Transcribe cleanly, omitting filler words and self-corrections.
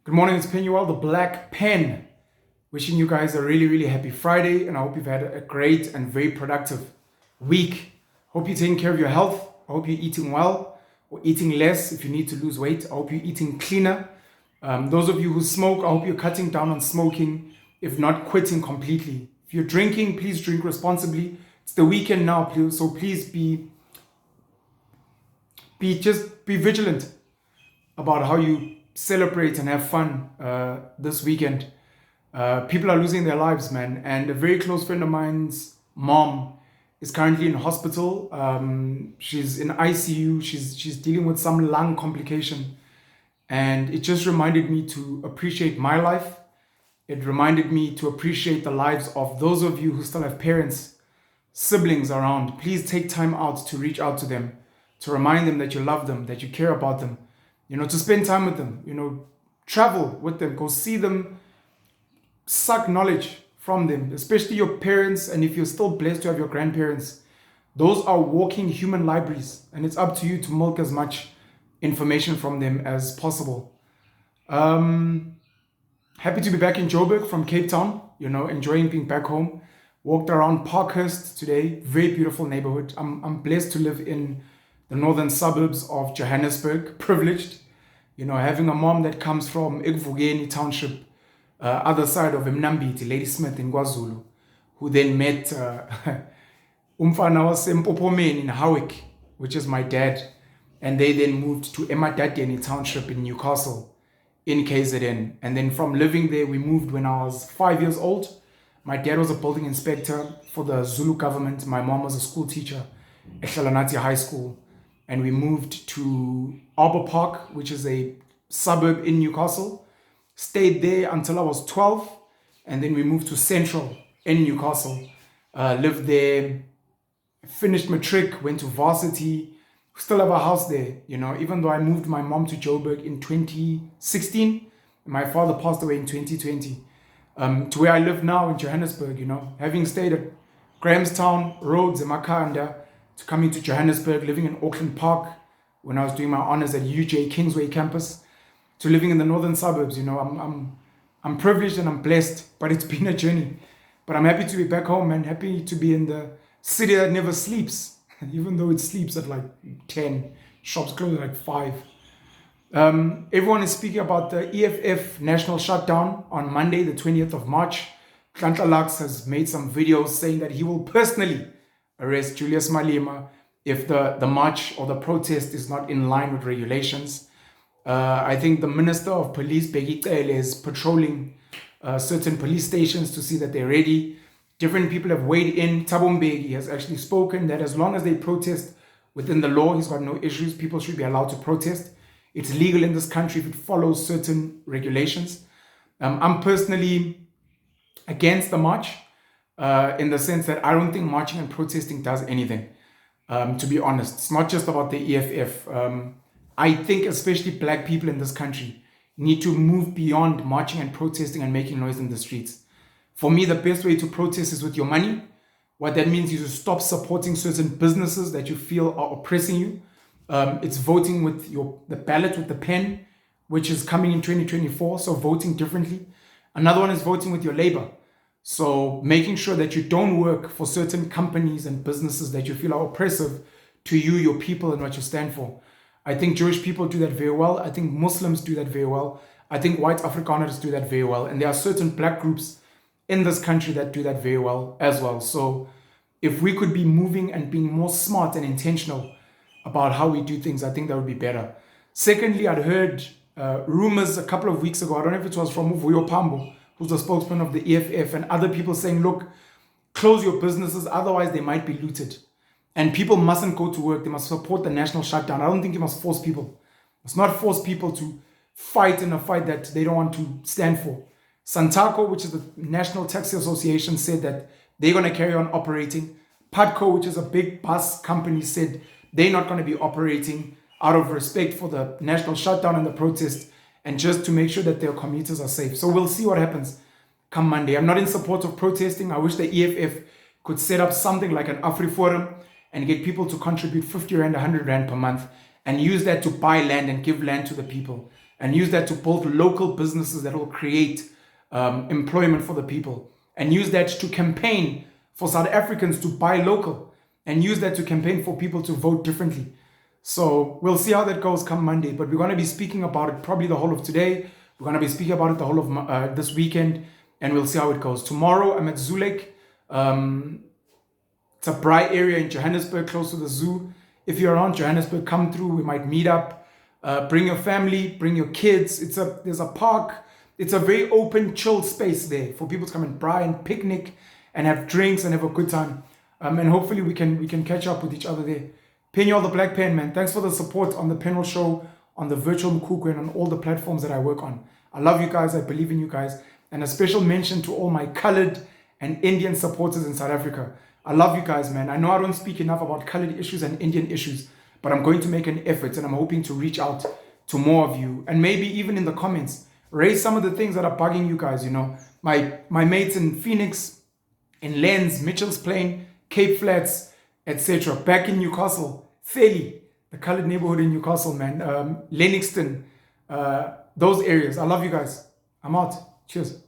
Good morning, it's Penuel, the Black Pen. Wishing you guys a really happy Friday, and I hope you've had a great and very productive week. Hope you're taking care of your health. I hope you're eating well or eating less if you need to lose weight. I hope you're eating cleaner. Those of you who smoke, I hope you're cutting down on smoking, if not quitting completely. If you're drinking, please drink responsibly. It's the weekend now, so please be vigilant about how you celebrate and have fun this weekend. People are losing their lives, man. And a very close friend of mine's mom is currently in hospital. She's in ICU. She's dealing with some lung complication. And it just reminded me to appreciate my life. It reminded me to appreciate the lives of those of you who still have parents, siblings around. Please take time out to reach out to them, to remind them that you love them, that you care about them, to spend time with them, travel with them, go see them, suck knowledge from them, especially your parents. And if you're still blessed to have your grandparents, those are walking human libraries, and it's up to you to milk as much information from them as possible. Happy to be back in Joburg from Cape Town, enjoying being back home. Walked around Parkhurst today, very beautiful neighborhood. I'm blessed to live in the northern suburbs of Johannesburg, privileged, having a mom that comes from Ekvugeni Township, other side of Mnambiti, Lady Smith in KwaZulu, who then met Umfana wasempopomeni in Howick, which is my dad, and they then moved to Emadadeni Township in Newcastle, in KZN. And then from living there, we moved when I was 5 years old. My dad was a building inspector for the Zulu government. My mom was a school teacher at Shalanati High School. And we moved to Arbor Park, which is a suburb in Newcastle. Stayed there until I was 12. And then we moved to Central in Newcastle. Lived there, finished matric, went to varsity. Still have a house there, even though I moved my mom to Joburg in 2016. My father passed away in 2020. To where I live now in Johannesburg, having stayed at Grahamstown, Rhodes, and Makanda, to coming to Johannesburg, living in Auckland Park when I was doing my honors at UJ Kingsway campus, to living in the northern suburbs. I'm privileged and I'm blessed, but it's been a journey. But I'm happy to be back home and happy to be in the city that never sleeps, even though it sleeps at like 10, shops close at like 5. Everyone is speaking about the EFF national shutdown on Monday, the 20th of March. Nhlanhla Lux has made some videos saying that he will personally arrest Julius Malema if the march or the protest is not in line with regulations. I think the Minister of Police, Bheki Cele, is patrolling certain police stations to see that they're ready. Different people have weighed in. Thabo Mbeki has actually spoken that as long as they protest within the law, he's got no issues. People should be allowed to protest. It's legal in this country if it follows certain regulations. I'm personally against the march in the sense that I don't think marching and protesting does anything, to be honest. It's not just about the EFF. I think especially black people in this country need to move beyond marching and protesting and making noise in the streets. For me, the best way to protest is with your money. What that means is to stop supporting certain businesses that you feel are oppressing you. It's voting with the ballot with the pen, which is coming in 2024, so voting differently. Another one is voting with your labor. So making sure that you don't work for certain companies and businesses that you feel are oppressive to you, your people, and what you stand for. I think Jewish people do that very well. I think Muslims do that very well. I think white Afrikaners do that very well. And there are certain black groups in this country that do that very well as well. So if we could be moving and being more smart and intentional about how we do things, I think that would be better. Secondly, I'd heard rumors a couple of weeks ago, I don't know if it was from Vuyo Pambo, who's the spokesman of the EFF, and other people saying, look, close your businesses, otherwise they might be looted. And people mustn't go to work, they must support the national shutdown. I don't think you must force people. It's not force people to fight in a fight that they don't want to stand for. Santaco, which is the National Taxi Association, said that they're going to carry on operating. Padco, which is a big bus company, said they're not going to be operating out of respect for the national shutdown and the protest, and just to make sure that their commuters are safe. So we'll see what happens come Monday. I'm not in support of protesting. I wish the EFF could set up something like an AfriForum and get people to contribute 50 Rand, 100 Rand per month, and use that to buy land and give land to the people. and use that to build local businesses that will create employment for the people, and use that to campaign for South Africans to buy local, and use that to campaign for people to vote differently. So we'll see how that goes come Monday, but we're going to be speaking about it probably the whole of today. We're going to be speaking about it the whole of this weekend, and we'll see how it goes. Tomorrow, I'm at Zoo Lake. It's a bright area in Johannesburg, close to the zoo. If you're around Johannesburg, come through. We might meet up. Bring your family, bring your kids. There's a park. It's a very open, chilled space there for people to come and braai and picnic and have drinks and have a good time. And hopefully we can catch up with each other there. Penny, the Black Pen, man. Thanks for the support on the panel show, on the virtual Mukukwe, and on all the platforms that I work on. I love you guys. I believe in you guys. And a special mention to all my colored and Indian supporters in South Africa. I love you guys, man. I know I don't speak enough about colored issues and Indian issues, but I'm going to make an effort, and I'm hoping to reach out to more of you. And maybe even in the comments, raise some of the things that are bugging you guys, you know. My mates in Phoenix, in Lens, Mitchell's Plain, Cape Flats, etc. Back in Newcastle, Fairley, the colored neighborhood in Newcastle, man. Lennoxton, those areas. I love you guys. I'm out. Cheers.